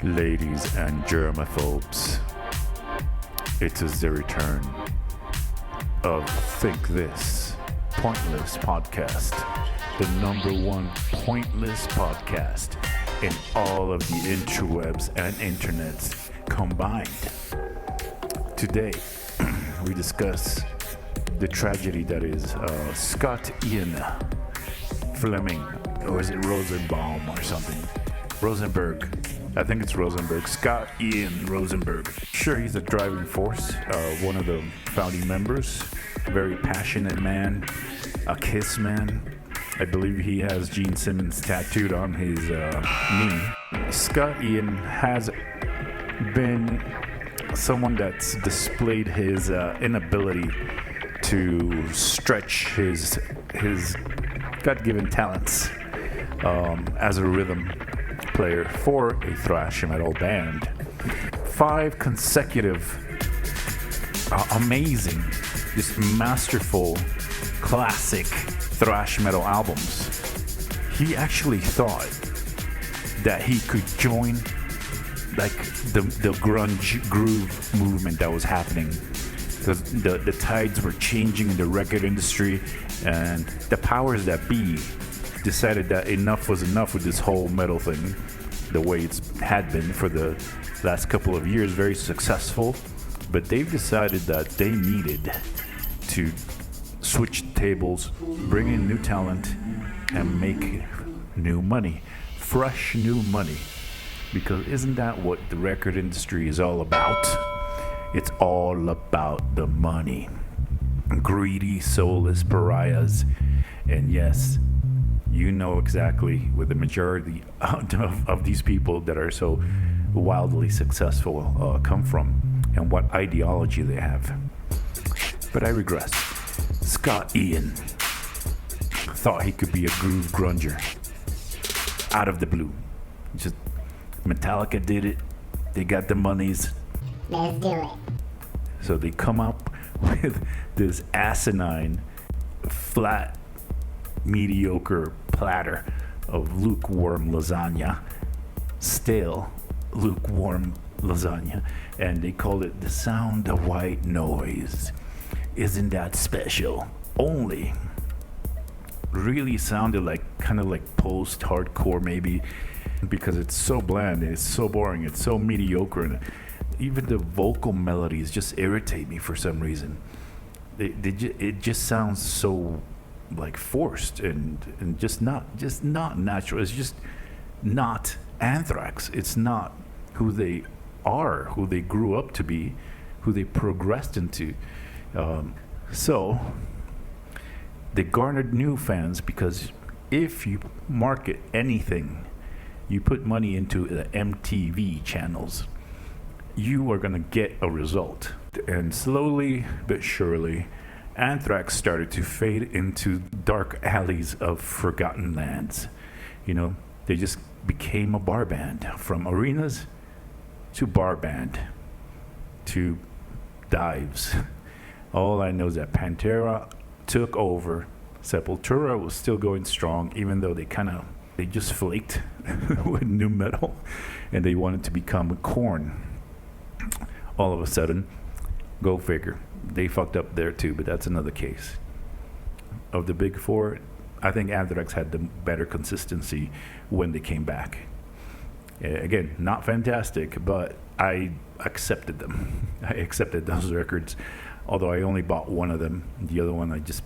Ladies and germaphobes, it is the return of Think This Pointless Podcast, the number one pointless podcast in all of the interwebs and internets combined. Today, we discuss the tragedy that is Scott Ian Fleming, or is it Rosenbaum or something? Rosenberg. I think it's Rosenberg. Scott Ian Rosenberg. Sure, he's a driving force, one of the founding members. Very passionate man, a Kiss man. I believe he has Gene Simmons tattooed on his knee. Scott Ian has been someone that's displayed his inability to stretch his God-given talents as a rhythm player for a thrash metal band. 5 consecutive amazing, just masterful, classic thrash metal albums. He actually thought that he could join like the grunge groove movement that was happening. The tides were changing in the record industry, and the powers that be decided that enough was enough with this whole metal thing, the way it's had been for the last couple of years, very successful. But they've decided that they needed to switch tables, bring in new talent, and make new money, fresh new money. Because isn't that what the record industry is all about? It's all about the money. Greedy, soulless pariahs. And yes, you know exactly where the majority of these people that are so wildly successful come from and what ideology they have. But I regress. Scott Ian thought he could be a groove grunger out of the blue. Just Metallica did it. They got the monies. Let's do it. So they come up with this asinine, flat, mediocre platter of lukewarm lasagna, stale lukewarm lasagna, and they called it the sound of white noise. Isn't that special? Only really sounded like kind of like post-hardcore maybe, because it's so bland and it's so boring, it's so mediocre, and even the vocal melodies just irritate me for some reason. It just sounds so like forced and just not natural. It's just not Anthrax. It's not who they are, who they grew up to be, who they progressed into. So they garnered new fans because if you market anything, you put money into the MTV channels, you are going to get a result. And slowly but surely, Anthrax started to fade into dark alleys of forgotten lands. You know, they just became a bar band, from arenas to bar band to dives. All I know is that Pantera took over. Sepultura was still going strong, even though they just flaked with new metal, and they wanted to become Korn. All of a sudden, go figure, they fucked up there too, but that's another case. Of the big 4, I think Anthrax had the better consistency when they came back. Again, not fantastic, but I accepted them. I accepted those records, although I only bought one of them. The other one I just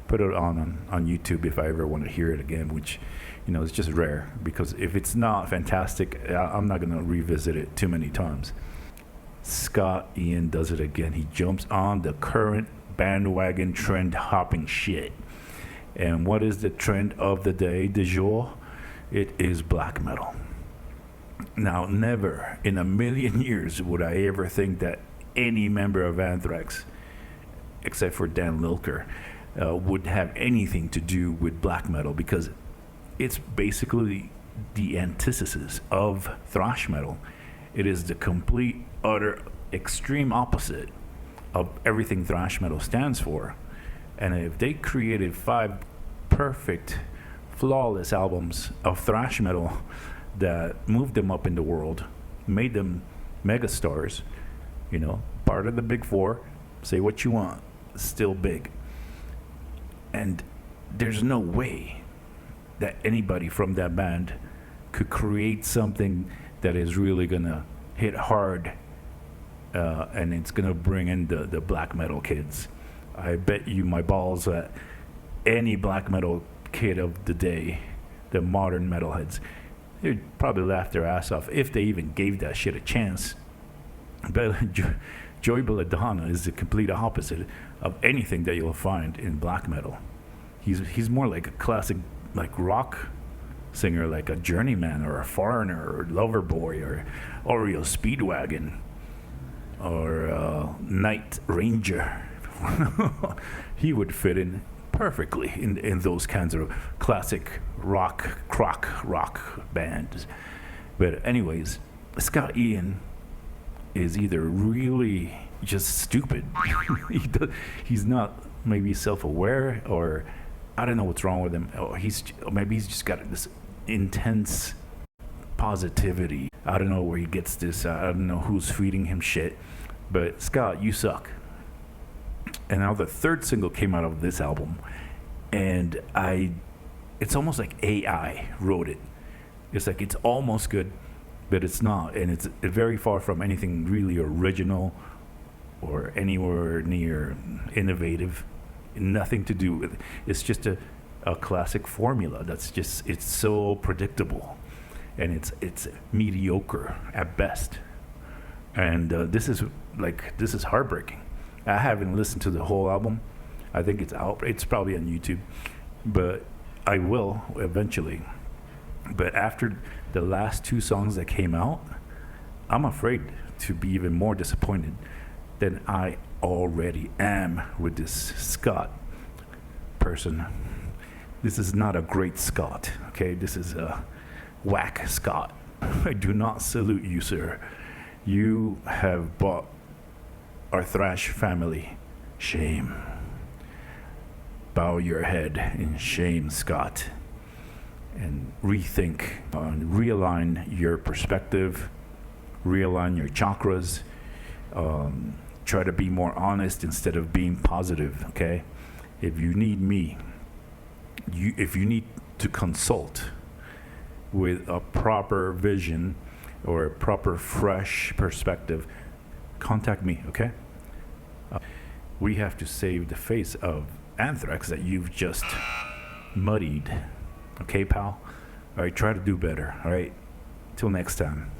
put it on YouTube if I ever want to hear it again, which, you know, is just rare, because if it's not fantastic, I'm not going to revisit it too many times. Scott Ian does it again. He jumps on the current bandwagon trend hopping shit. And what is the trend of the day, du jour? It is black metal. Now, never in a million years would I ever think that any member of Anthrax, except for Dan Lilker, would have anything to do with black metal, because it's basically the antithesis of thrash metal. It is the complete, utter, extreme opposite of everything thrash metal stands for. And if they created 5 perfect, flawless albums of thrash metal that moved them up in the world, made them megastars, part of the big four. Say what you want, still big. And there's no way that anybody from that band could create something that is really gonna hit hard, and it's gonna bring in the black metal kids. I bet you my balls that any black metal kid of the day, the modern metalheads, they'd probably laugh their ass off if they even gave that shit a chance. But Joey Belladonna is the complete opposite of anything that you'll find in black metal. He's more like a classic rock singer, like a Journeyman or a Foreigner or Loverboy or Oreo Speedwagon or Night Ranger. He would fit in perfectly in those kinds of classic rock bands. But anyways, Scott Ian is either really just stupid, he's not maybe self-aware, or I don't know what's wrong with him. Maybe he's just got this intense positivity. I don't know where he gets this. I don't know who's feeding him shit. But Scott, you suck. And now the third single came out of this album, and it's almost like AI wrote it. It's like it's almost good, but it's not, and it's very far from anything really original or anywhere near innovative. Nothing to do with it. It's just a classic formula it's so predictable, and it's mediocre at best. And this is heartbreaking. I haven't listened to the whole album. I think it's out. It's probably on YouTube, but I will eventually. But after the last two songs that came out, I'm afraid to be even more disappointed than I already am with this Scott person. This is not a great Scott, okay? This is a whack Scott. I do not salute you, sir. You have bought our thrash family shame. Bow your head in shame, Scott, and rethink, realign your perspective, realign your chakras, try to be more honest instead of being positive, okay? If you need me, if you need to consult with a proper vision or a proper fresh perspective, contact me, okay? We have to save the face of Anthrax that you've just muddied. Okay, pal? All right, try to do better, all right? Till next time.